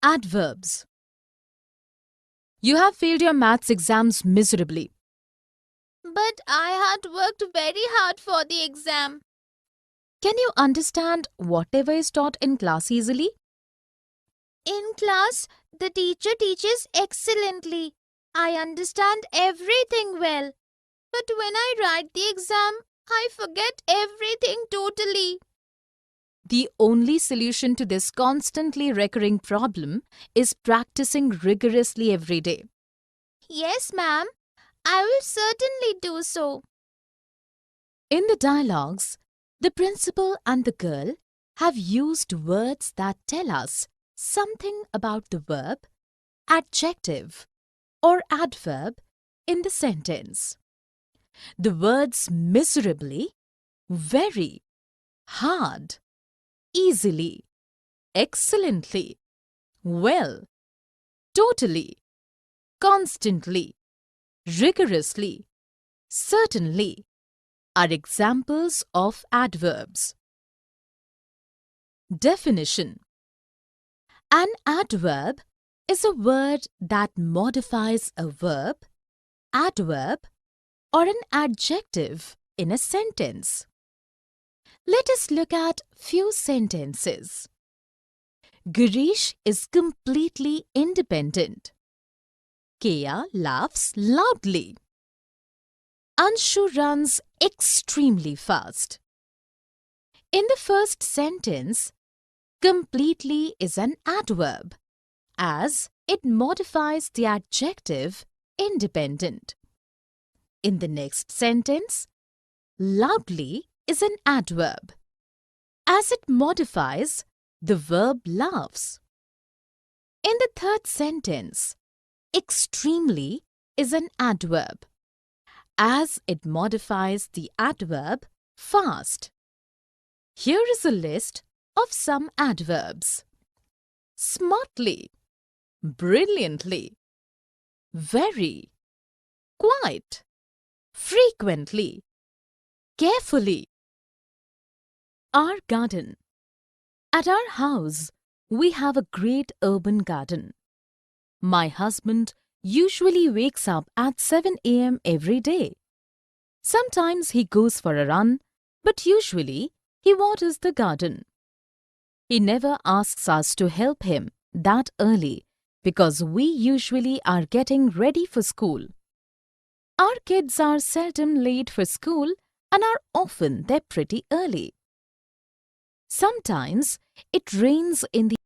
Adverbs. You have failed your maths exams miserably. But I had worked very hard for the exam. Can you understand whatever is taught in class easily? In class, the teacher teaches excellently. I understand everything well. But when I write the exam, I forget everything totally. The only solution to this constantly recurring problem is practicing rigorously every day. Yes, ma'am. I will certainly do so. In the dialogues, the principal and the girl have used words that tell us something about the verb, adjective, or adverb in the sentence. The words miserably, very, hard, easily, excellently, well, totally, constantly, rigorously, certainly are examples of adverbs. Definition: an adverb is a word that modifies a verb, adverb, or an adjective in a sentence. Let us look at few sentences. Girish is completely independent. Kea laughs loudly. Anshu runs extremely fast. In the first sentence, completely is an adverb, as it modifies the adjective independent. In the next sentence, loudly is an adverb, as it modifies the verb laughs. In the third sentence, extremely is an adverb, as it modifies the adverb fast. Here is a list of some adverbs: smartly, brilliantly, very, quite, frequently, carefully. Our garden. At our house, we have a great urban garden. My husband usually wakes up at 7 a.m. every day. Sometimes he goes for a run, but usually he waters the garden. He never asks us to help him that early because we usually are getting ready for school. Our kids are seldom late for school and are often there pretty early. Sometimes it rains in the